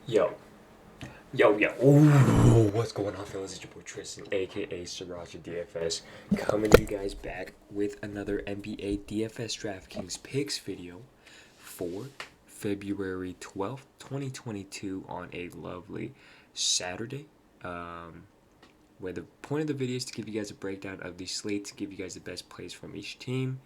Yo, yo. Ooh, what's going on, fellas? It's your boy Tristan, aka Sriracha DFS, coming to you guys back with another NBA DFS DraftKings Picks video for February 12th, 2022, on a lovely Saturday. Where the point of the video is to give you guys a breakdown of the slate, to give you guys the best plays from each team,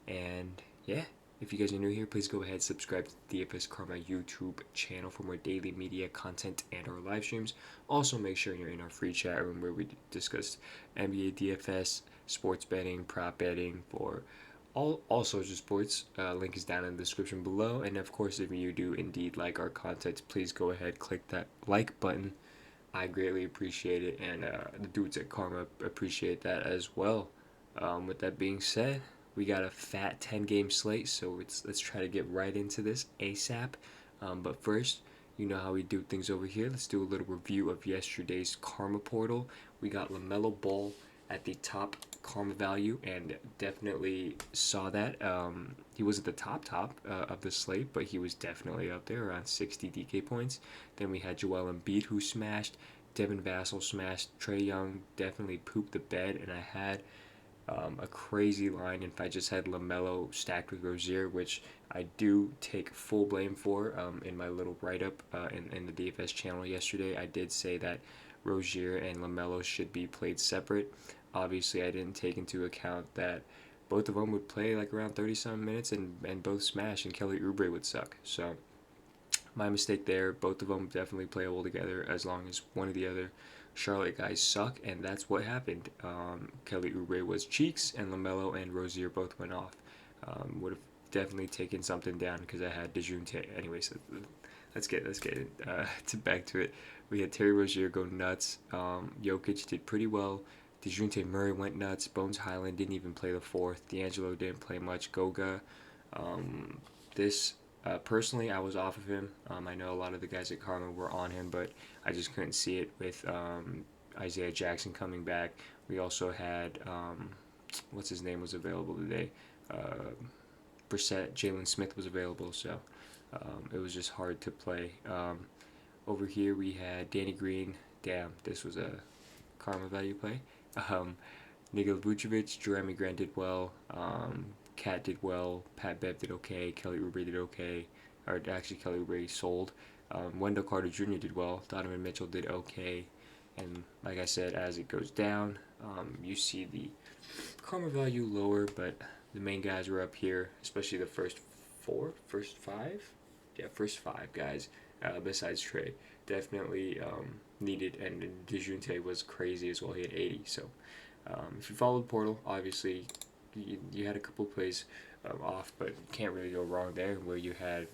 and yeah, if you guys are new here, please go ahead and subscribe to the DFS Karma YouTube channel for more daily media content and our live streams. Also, make sure you're in our free chat room where we discuss NBA DFS, sports betting, prop betting for all sorts of sports. Link is down in the description below. And of course, if you do indeed like our content, please go ahead, click that like button. I greatly appreciate it, and the dudes at Karma appreciate that as well. With that being said, we got a fat 10-game slate, so let's try to get right into this ASAP. But first, you know how we do things over here. Let's do a little review of yesterday's Karma portal. We got LaMelo Ball at the top Karma value, and definitely saw that. He was at the top of the slate, but he was definitely up there around 60 DK points. Then we had Joel Embiid, who smashed. Devin Vassell smashed. Trae Young definitely pooped the bed, and I had a crazy line if I just had LaMelo stacked with Rozier, which I do take full blame for. In my little write-up in the DFS channel yesterday, I did say that Rozier and LaMelo should be played separate. Obviously, I didn't take into account that both of them would play like around 30-some minutes and both smash, and Kelly Oubre would suck. So my mistake there. Both of them definitely playable together as long as one of the other Charlotte guys suck, and that's what happened. Kelly Oubre was cheeks, and LaMelo and Rozier both went off. Would have definitely taken something down because I had DeJounte. Anyways, let's get it back to it. We had Terry Rozier go nuts. Jokic did pretty well. DeJounte Murray went nuts. Bones Highland didn't even play the fourth. D'Angelo didn't play much. Goga. This Personally, I was off of him. I know a lot of the guys at Karma were on him, but I just couldn't see it with Isaiah Jackson coming back. We also had, what's his name was available today? Brissett, Jalen Smith was available, so it was just hard to play. Over here we had Danny Green. Damn, this was a Karma value play. Nikola Vucevic, Jeremy Grant did well. Cat did well. Pat Bev did okay. Kelly Oubre did okay. Or actually, Kelly Oubre sold. Wendell Carter Jr. did well. Donovan Mitchell did okay. And like I said, as it goes down, you see the Karma value lower, but the main guys were up here, especially the first five? Yeah, first five guys, besides Trey. Definitely needed, and DeJounte was crazy as well. He had 80. So if you follow the portal, obviously you had a couple plays off, but you can't really go wrong there, where you had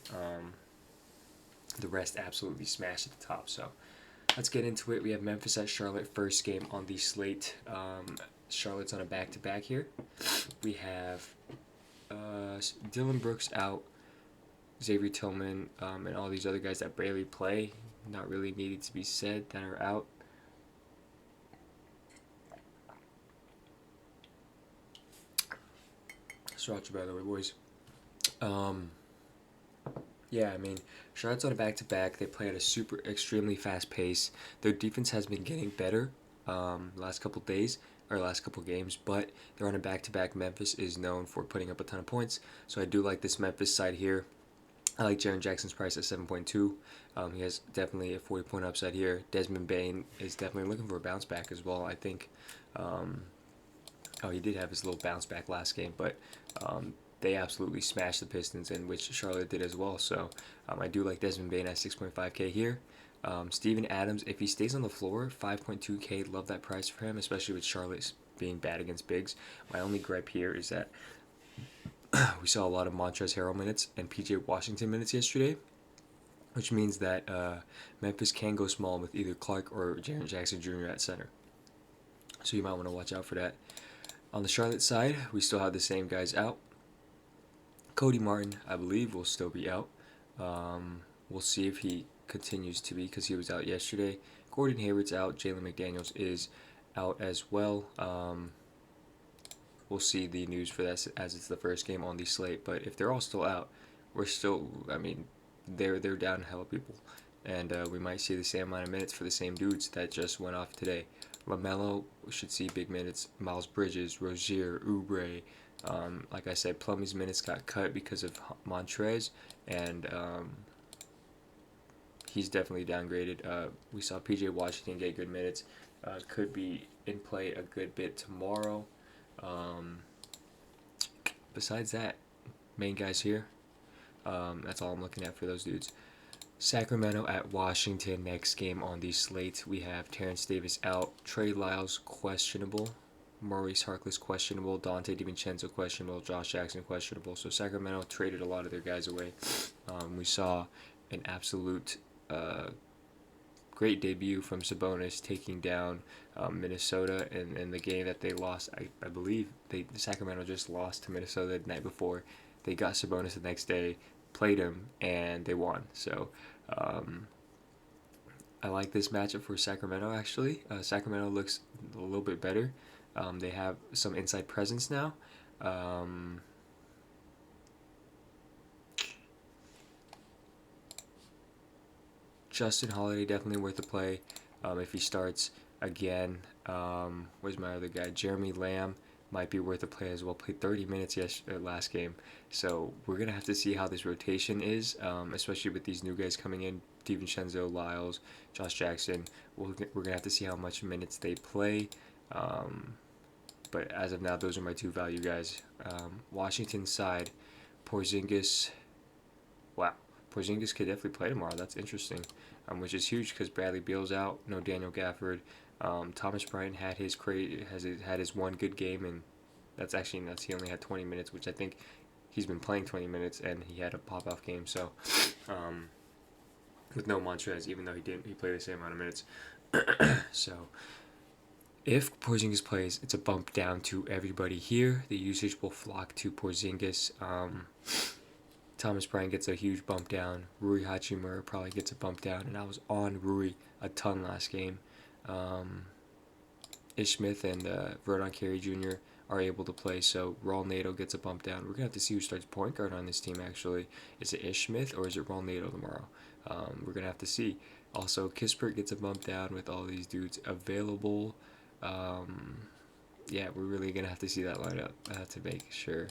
the rest absolutely smashed at the top. So let's get into it. We have Memphis at Charlotte, first game on the slate. Charlotte's on a back-to-back here. We have Dylan Brooks out, Xavier Tillman, and all these other guys that barely play, not really needed to be said, that are out. Sriracha, by the way, boys. Yeah, I mean, Charlotte's on a back-to-back. They play at a extremely fast pace. Their defense has been getting better last couple days, or last couple games, but they're on a back-to-back. Memphis is known for putting up a ton of points, so I do like this Memphis side here. I like Jaren Jackson's price at 7.2. He has definitely a 40-point upside here. Desmond Bane is definitely looking for a bounce back as well, I think. He did have his little bounce back last game, but they absolutely smashed the Pistons, in which Charlotte did as well. So I do like Desmond Bane at 6.5K here. Steven Adams, if he stays on the floor, 5.2K, love that price for him, especially with Charlotte being bad against bigs. My only gripe here is that we saw a lot of Montrezl Harrell minutes and PJ Washington minutes yesterday, which means that Memphis can go small with either Clark or Jaren Jackson Jr. at center. So you might want to watch out for that. On the Charlotte side, we still have the same guys out. Cody Martin, I believe, will still be out. We'll see if he continues to be, because he was out yesterday. Gordon Hayward's out. Jalen McDaniels is out as well. We'll see the news for that as it's the first game on the slate. But if they're all still out, they're down hella people. and we might see the same amount of minutes for the same dudes that just went off today. LaMelo should see big minutes. Miles Bridges, Rozier, Oubre. Like I said, Plumlee's minutes got cut because of Montrez, and he's definitely downgraded. We saw PJ Washington get good minutes. Could be in play a good bit tomorrow. Besides that, main guys here. That's all I'm looking at for those dudes. Sacramento at Washington next game on the slate. We have Terrence Davis out, Trey Lyles questionable, Maurice Harkless questionable, Dante DiVincenzo questionable, Josh Jackson questionable. So Sacramento traded a lot of their guys away. We saw an absolute great debut from Sabonis taking down Minnesota in the game that they lost. I believe Sacramento just lost to Minnesota the night before. They got Sabonis the next day, played him, and they won. So I like this matchup for Sacramento, actually. Sacramento looks a little bit better. They have some inside presence now. Justin Holiday definitely worth a play if he starts again. Where's my other guy? Jeremy Lamb might be worth a play as well. Played 30 minutes last game. So we're going to have to see how this rotation is, especially with these new guys coming in. DiVincenzo, Lyles, Josh Jackson. We're going to have to see how much minutes they play. But as of now, those are my two value guys. Washington side, Porzingis. Wow. Porzingis could definitely play tomorrow. That's interesting, which is huge because Bradley Beal's out. No Daniel Gafford. Thomas Bryant had his one good game, and that's nuts. He only had 20 minutes, which I think he's been playing 20 minutes, and he had a pop-off game. So with no Montrez, even though he played the same amount of minutes. So if Porzingis plays, it's a bump down to everybody here. The usage will flock to Porzingis. Thomas Bryant gets a huge bump down. Rui Hachimura probably gets a bump down, and I was on Rui a ton last game. Ish Smith and Verdon Carey Jr. are able to play, so Raul Nato gets a bump down. We're going to have to see who starts point guard on this team, actually. Is it Ish Smith or is it Raul Nato tomorrow? We're going to have to see. Also, Kispert gets a bump down with all these dudes available. Yeah, we're really going to have to see that lineup to make sure.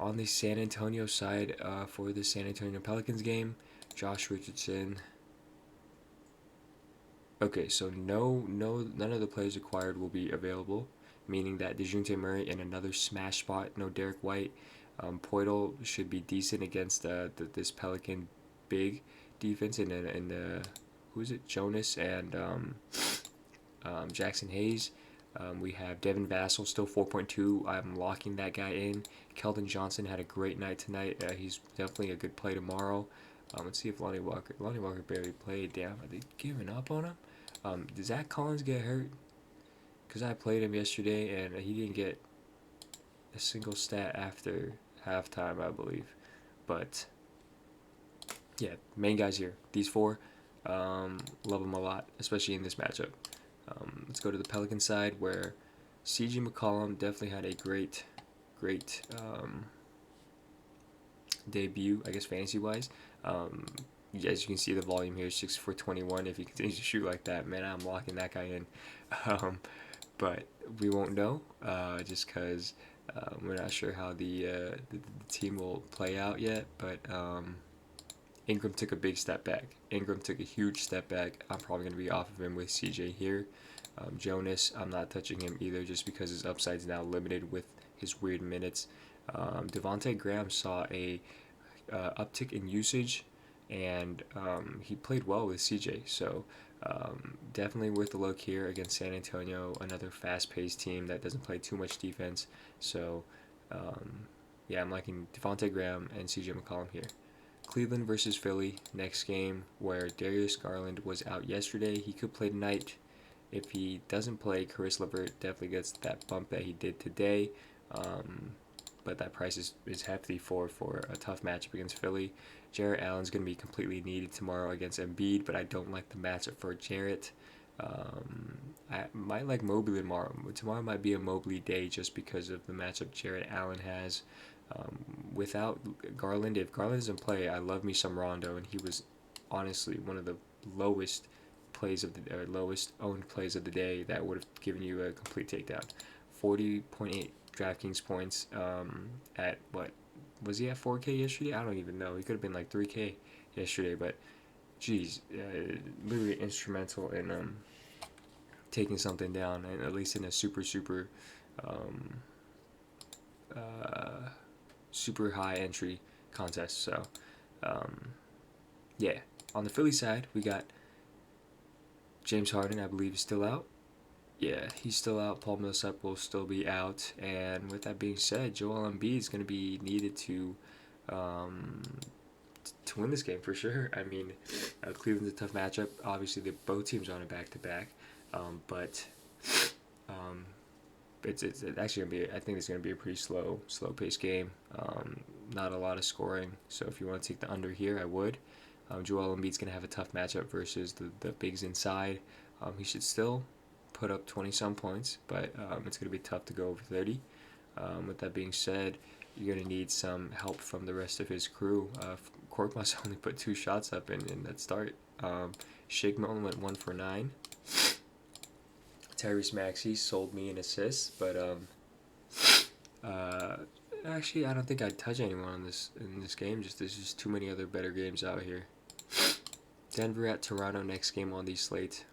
On the San Antonio side, for the San Antonio Pelicans game, Josh Richardson. Okay, so none of the players acquired will be available, meaning that DeJounte Murray in another smash spot. No Derek White. Poeltl should be decent against this Pelican big defense and who is it? Jonas and Jackson Hayes. We have Devin Vassell, still 4.2. I'm locking that guy in. Keldon Johnson had a great night tonight. He's definitely a good play tomorrow. Let's see if Lonnie Walker barely played. Damn, are they giving up on him? Did Zach Collins get hurt? Because I played him yesterday, and he didn't get a single stat after halftime, I believe. But, yeah, main guys here. These four, love them a lot, especially in this matchup. Let's go to the Pelican side, where C.J. McCollum definitely had a great debut, I guess, fantasy-wise. As you can see, the volume here is 6 for 21. If he continues to shoot like that, man, I'm locking that guy in. But we won't know, just because we're not sure how the team will play out yet. But Ingram took a big step back. Ingram took a huge step back. I'm probably going to be off of him with CJ here. Jonas, I'm not touching him either just because his upside's now limited with his weird minutes. Devontae Graham saw a uptick in usage, and he played well with CJ. So definitely worth the look here against San Antonio, another fast-paced team that doesn't play too much defense. So yeah, I'm liking Devontae Graham and CJ McCollum here. Cleveland versus Philly, next game, where Darius Garland was out yesterday. He could play tonight. If he doesn't play, Caris LeVert definitely gets that bump that he did today. But that price is hefty for a tough matchup against Philly. Jarrett Allen's going to be completely needed tomorrow against Embiid, but I don't like the matchup for Jarrett. I might like Mobley tomorrow. Tomorrow might be a Mobley day just because of the matchup Jarrett Allen has. Without Garland, if Garland doesn't play, I love me some Rondo, and he was honestly one of the lowest lowest owned plays of the day that would have given you a complete takedown. 40.8 DraftKings points. At what was he at 4K yesterday? I don't even know. He could have been like 3K yesterday, but geez, literally instrumental in taking something down, and at least in a um, uh, super high entry contest. So yeah, on the Philly side, we got James Harden, I believe, is still out. Yeah, he's still out. Paul Millsap will still be out. And with that being said, Joel Embiid is going to be needed um, to win this game for sure. I mean, Cleveland's a tough matchup. Obviously, both teams are on a back-to-back. But um, it's actually going to be, I think it's going to be a pretty slow-paced game. Not a lot of scoring. So if you want to take the under here, I would. Joel Embiid's going to have a tough matchup versus the bigs inside. He should still put up 20-some points, but it's going to be tough to go over 30. With that being said, you're going to need some help from the rest of his crew. Korkmaz only put 2 shots up in that start. Shake Milton went 1 for 9. Tyrese Maxey sold me an assist, but actually, I don't think I'd touch anyone in this game. There's just too many other better games out here. Denver at Toronto next game on the slate.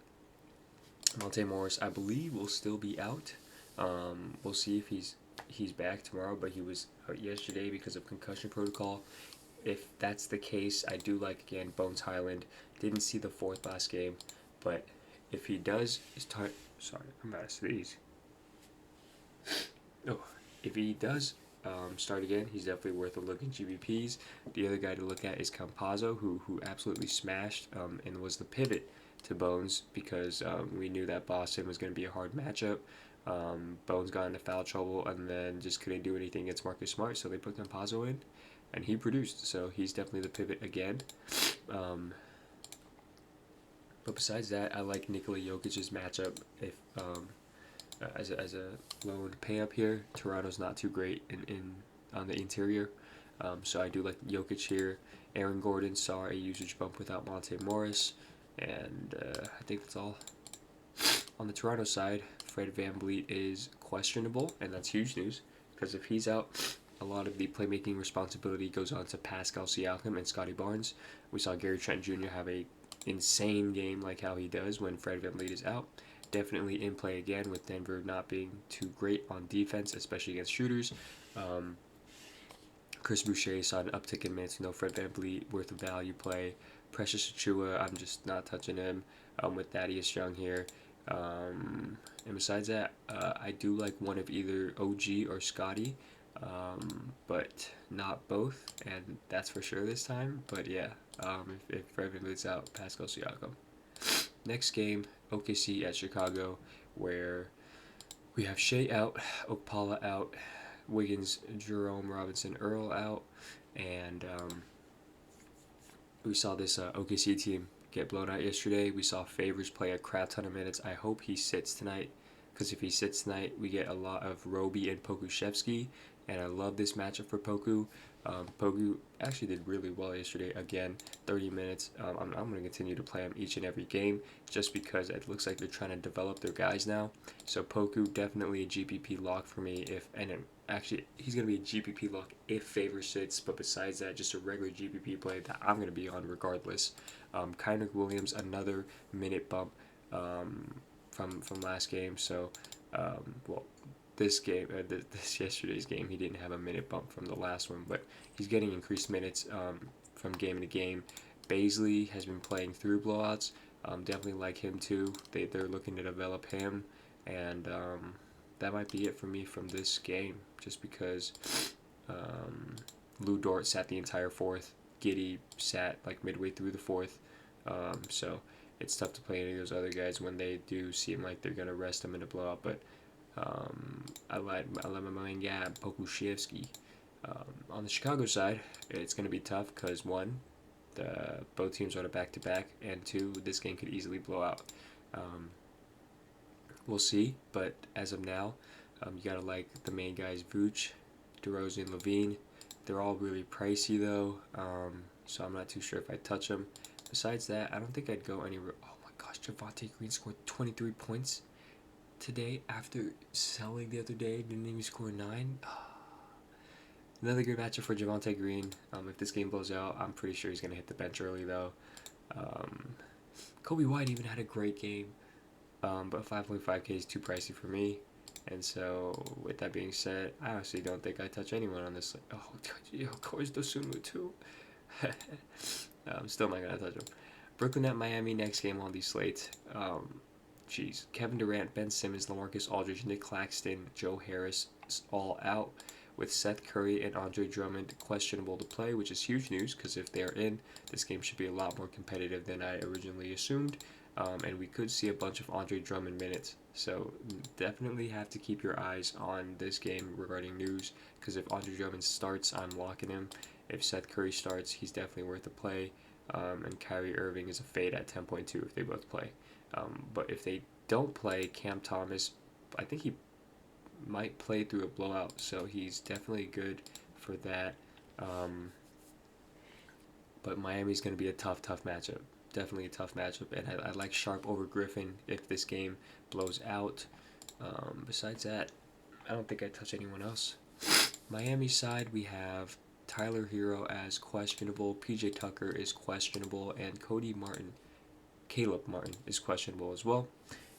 Monte Morris, I believe, will still be out. We'll see if he's back tomorrow, but he was out yesterday because of concussion protocol. If that's the case, I do like, again, Bones Highland. Didn't see the fourth last game, but if he does sorry, I'm about to sneeze. Oh, if he does start again, he's definitely worth a look in GBPs. The other guy to look at is Kampazo, who absolutely smashed and was the pivot to Bones because we knew that Boston was going to be a hard matchup. Bones got into foul trouble and then just couldn't do anything against Marcus Smart, so they put Kampazo in, and he produced. So he's definitely the pivot again. But besides that, I like Nikola Jokic's matchup. If as a lone pay up here, Toronto's not too great in on the interior, so I do like Jokic here. Aaron Gordon saw a usage bump without Monte Morris, and I think that's all. On the Toronto side, Fred VanVleet is questionable, and that's huge news because if he's out, a lot of the playmaking responsibility goes on to Pascal Siakam and Scotty Barnes. We saw Gary Trent Jr. have a insane game like how he does when Fred VanVleet is out. Definitely in play again with Denver not being too great on defense, especially against shooters. Chris Boucher saw an uptick in minutes. No Fred VanVleet, worth a value play. Precious Achiuwa, I'm just not touching him with Thaddeus Young here. And besides that, I do like one of either OG or Scotty, but not both, and that's for sure this time. But yeah, if Fred VanVleet's out, Pascal Siakam. Next game, OKC at Chicago, where we have Shea out, Okpala out, Wiggins, Jerome Robinson, Earl out, and we saw this OKC team get blown out yesterday. We saw Favors play a crap ton of minutes. I hope he sits tonight, because if he sits tonight, we get a lot of Roby and Pokuševski, and I love this matchup for Poku. Poku actually did really well yesterday. Again, 30 minutes. I'm going to continue to play him each and every game just because it looks like they're trying to develop their guys now. So Poku, definitely a GPP lock for me. Actually, he's going to be a GPP lock if Favor sits, but besides that, just a regular GPP play that I'm going to be on regardless. Kyner Williams, another minute bump from last game. So, this game, this yesterday's game, he didn't have a minute bump from the last one, but he's getting increased minutes from game to game. Baisley has been playing through blowouts. Definitely like him too. They're looking to develop him, and that might be it for me from this game, just because Lou Dort sat the entire fourth. Giddey sat like midway through the fourth. So it's tough to play any of those other guys when they do seem like they're going to rest them in a blowout, but I like my main guy, Pokuševski. On the Chicago side, it's going to be tough because, one, both teams are on a back-to-back, and two, this game could easily blow out. We'll see, but as of now, you got to like the main guys, Vooch, DeRozan, Levine. They're all really pricey, though, so I'm not too sure if I touch them. Besides that, I don't think I'd go anywhere. Oh my gosh, Javonte Green scored 23 points today after selling the other day. Didn't even score 9. Another good matchup for Javonte Green. If this game blows out, I'm pretty sure he's going to hit the bench early, though. Kobe White even had a great game, but 5.5K is too pricey for me. And so, with that being said, I honestly don't think I touch anyone on this. Oh, of course, Dosunmu too. I'm still not going to touch him. Brooklyn at Miami next game on these slates. Kevin Durant, Ben Simmons, LaMarcus Aldridge, Nick Claxton, Joe Harris all out, with Seth Curry and Andre Drummond questionable to play, which is huge news because if they're in, this game should be a lot more competitive than I originally assumed. And we could see a bunch of Andre Drummond minutes. So definitely have to keep your eyes on this game regarding news, because if Andre Drummond starts, I'm locking him. If Seth Curry starts, he's definitely worth a play. And Kyrie Irving is a fade at 10.2 if they both play. But if they don't play, Cam Thomas, I think he might play through a blowout, so he's definitely good for that. But Miami's going to be a tough matchup. Definitely a tough matchup, and I like Sharp over Griffin if this game blows out. Besides that, I don't think I touch anyone else. Miami side, we have Tyler Hero as questionable, PJ Tucker is questionable, and Caleb Martin is questionable as well.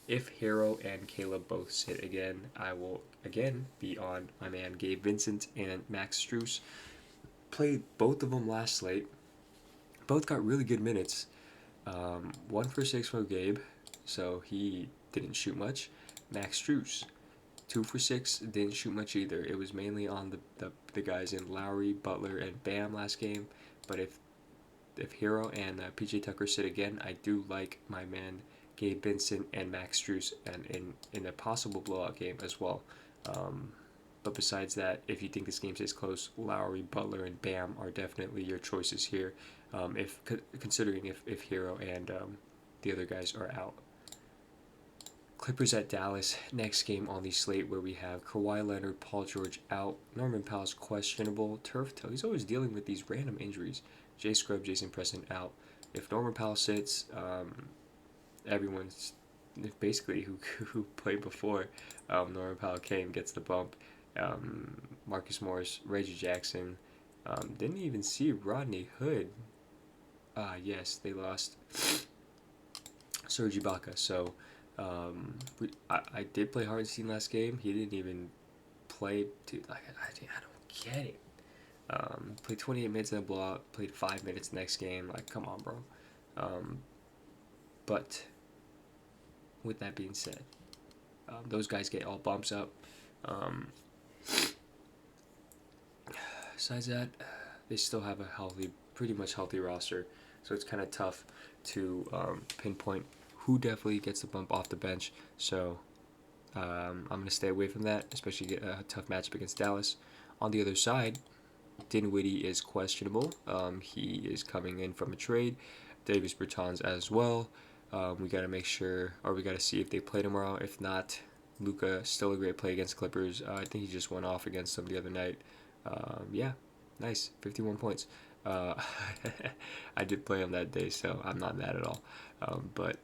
If Hero and Caleb both sit again, I will again be on my man Gabe Vincent and Max Strus. Played both of them last slate. Both got really good minutes. 1 for 6 for Gabe, so he didn't shoot much. Max Strus, 2 for 6, didn't shoot much either. It was mainly on the guys in Lowry, Butler, and Bam last game. But if Hero and PJ Tucker sit again, I do like my man Gabe Vincent and Max Strus, and in a possible blowout game as well. But besides that, if you think this game stays close, Lowry, Butler, and Bam are definitely your choices here. Considering if Hero and the other guys are out. Clippers at Dallas next game on the slate, where we have Kawhi Leonard, Paul George out, Norman Powell's questionable, turf toe. He's always dealing with these random injuries. Jay Scrub, Jason Preston out. If Norman Powell sits, everyone's basically who played before Norman Powell came gets the bump. Marcus Morris, Reggie Jackson. Didn't even see Rodney Hood. Yes, they lost Serge Ibaka. So I did play Hartenstein last game. He didn't even play. Dude, I don't get it. Played 28 minutes in a blowout. Played 5 minutes next game. Like, come on, bro. But with that being said, those guys get all bumps up. Besides that, they still have a pretty much healthy roster, so it's kind of tough to pinpoint who definitely gets the bump off the bench. So I'm going to stay away from that, especially a tough matchup against Dallas. On the other side, Dinwiddie is questionable. He is coming in from a trade. Davis Bertans as well. We got to make sure, or we got to see if they play tomorrow. If not, Luka, still a great play against Clippers. I think he just went off against them the other night. Yeah, nice, 51 points. I did play him that day, so I'm not mad at all. But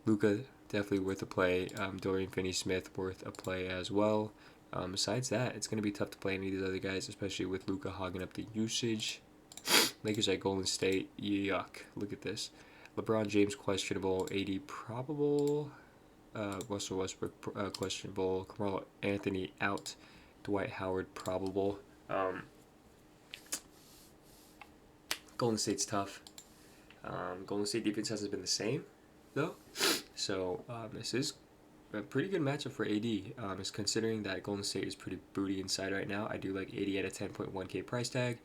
Luka, definitely worth a play. Dorian Finney-Smith, worth a play as well. Besides that, it's going to be tough to play any of these other guys, especially with Luka hogging up the usage. Lakers at Golden State, yuck. Look at this. LeBron James questionable, AD probable, Russell Westbrook questionable, Carmelo Anthony out, Dwight Howard probable. Golden State's tough. Golden State defense hasn't been the same, though. So this is a pretty good matchup for AD. Is considering that Golden State is pretty booty inside right now. I do like AD at a 10.1K price tag.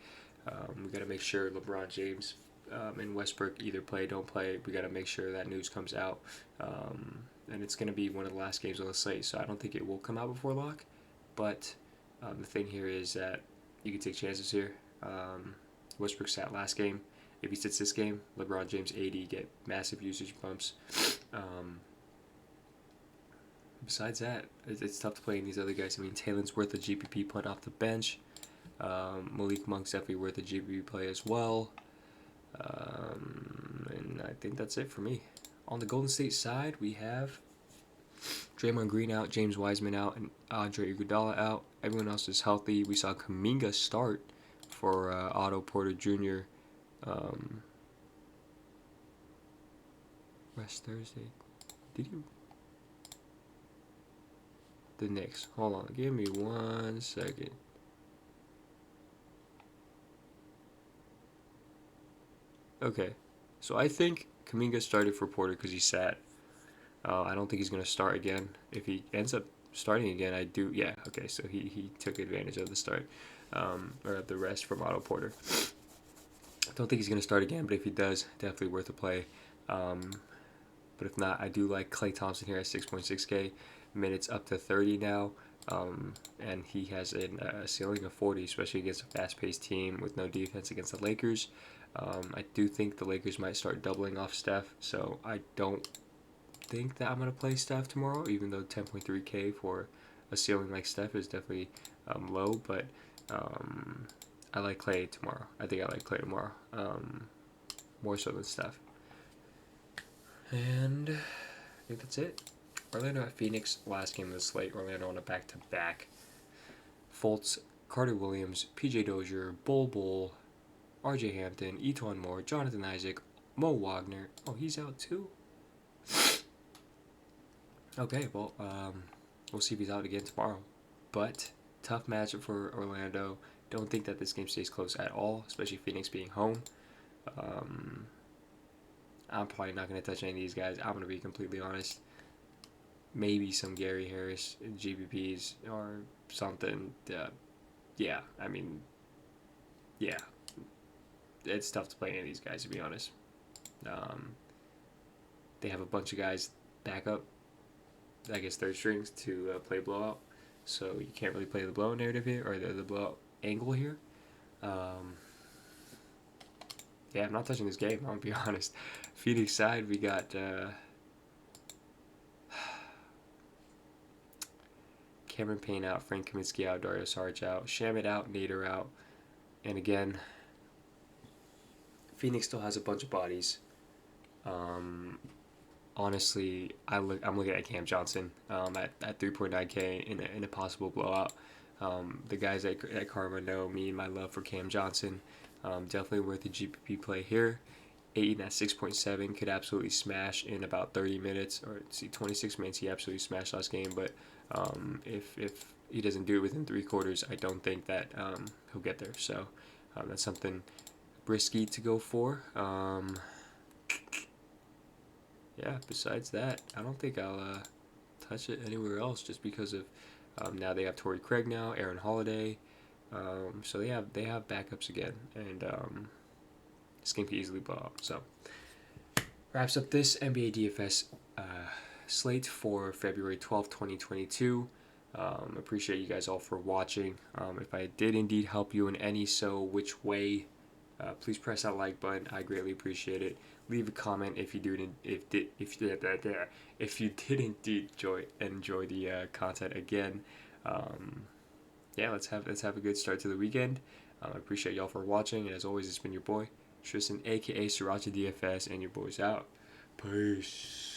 We got to make sure LeBron James and Westbrook either play, don't play. We got to make sure that news comes out. And it's going to be one of the last games on the slate, so I don't think it will come out before lock. But the thing here is that you can take chances here. Westbrook sat last game. If he sits this game, LeBron James, AD get massive usage bumps. Besides that, it's tough to play in these other guys. I mean, Taylor's worth a GPP punt off the bench. Malik Monk's definitely worth a GPP play as well. And think that's it for me. On the Golden State side, we have Draymond Green out, James Wiseman out, and Andre Iguodala out. Everyone else is healthy. We saw Kuminga start for Otto Porter Jr. Rest Thursday. Did you? The Knicks. Hold on. Give me 1 second. Okay. So I think Kuminga started for Porter because he sat. I don't think he's going to start again. If he ends up starting again, I do. Yeah, okay. So he took advantage of the start or of the rest from Otto Porter. I don't think he's going to start again, but if he does, definitely worth a play. But if not, I do like Klay Thompson here at 6.6K. Minutes up to 30 now. And he has a ceiling of 40, especially against a fast-paced team with no defense against the Lakers. I do think the Lakers might start doubling off Steph, so I don't think that I'm going to play Steph tomorrow, even though 10.3K for a ceiling like Steph is definitely low, but I like Klay tomorrow. I think I like Klay tomorrow, more so than Steph. And I think that's it. Orlando at Phoenix, last game of the slate. Orlando on a back-to-back. Fultz, Carter Williams, PJ Dozier, Bol, RJ Hampton, Etuan Moore, Jonathan Isaac, Mo Wagner. Oh, he's out too? Okay, well, we'll see if he's out again tomorrow. But tough matchup for Orlando. Don't think that this game stays close at all, especially Phoenix being home. I'm probably not going to touch any of these guys. I'm going to be completely honest. Maybe some Gary Harris GPPs or something. Yeah, I mean, yeah. It's tough to play any of these guys, to be honest. They have a bunch of guys back up, I guess third strings, to play blowout. So you can't really play the blowout narrative here, or the blowout angle here. Yeah, I'm not touching this game, I'm going to be honest. Phoenix side, we got Cameron Payne out, Frank Kaminsky out, Dario Saric out, Shamet out, Nader out. And again, Phoenix still has a bunch of bodies. Honestly, I'm looking at Cam Johnson at 3.9K in a possible blowout. The guys at Karma know me and my love for Cam Johnson. Definitely worth a GPP play here. Ayton at 6.7 could absolutely smash in about 30 minutes, or 26 minutes. He absolutely smashed last game, but if he doesn't do it within 3 quarters, I don't think that he'll get there. So that's something risky to go for. Yeah, besides that, I don't think I'll touch it anywhere else, just because of now they have Torrey Craig now, Aaron Holiday, so they have backups again, and this game can easily blow up. So wraps up this NBA DFS slate for February 12th, 2022. Appreciate you guys all for watching. If I did indeed help you in any which way, please press that like button. I greatly appreciate it. Leave a comment if you did indeed enjoy the content again. Yeah, let's have a good start to the weekend. I appreciate y'all for watching, and as always, it's been your boy Tristan, aka Sriracha DFS, and your boys out. Peace.